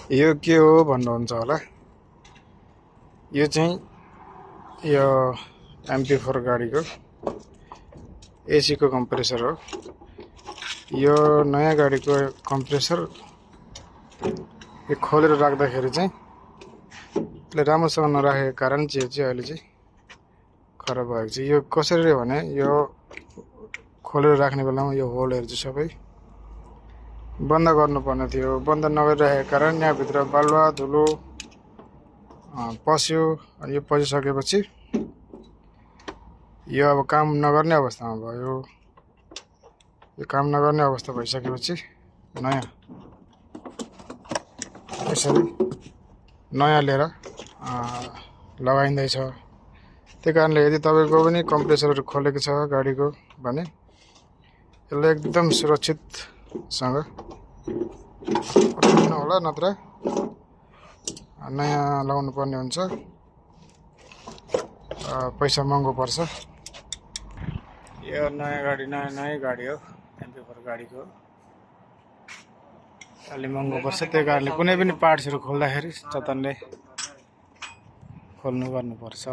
यो के हो भन्नुहुन्छ होला। यो चाहिँ यो MP4 गाडीको एसी को कम्प्रेसर हो। यो नयाँ गाडीको कम्प्रेसर यो खोलेर राख्दाखेरि चाहिँ यसले राम्रोसँग नराखेको कारण चाहिँ अहिले चाहिँ खराब भएको छ। यो कसरी भने यो खोलेर राख्ने बेलामा यो होलहरु चाहिँ सबै बन्द गर्नुपर्ने थियो। बन्द नगरिरहेको कारण यहाँभित्र बालुवा धुलो पस्यो। अनि यो पसिसकेपछि यो अब काम नगर्ने अवस्थामा भयो। यो काम नगर्ने अवस्था भइसकेपछि नयाँ यसरी नयाँ लिएर लगाइँदैछ। त्यही कारणले यदि तपाईको पनि कम्प्रेसरहरु खोलेको छ गाडीको भने यसलाई एकदम सुरक्षितसँग पठाउनु होला, नत्र नयाँ लगाउनु पर्ने हुन्छ। पैसा महँगो पर्छ। यो नयाँ गाडी हो, MP4 गाडीको अलि महँगो पर्छ। त्यही कारणले कुनै पनि पार्ट्सहरु खोल्दाखेरि चतनले खोल्नु गर्नुपर्छ।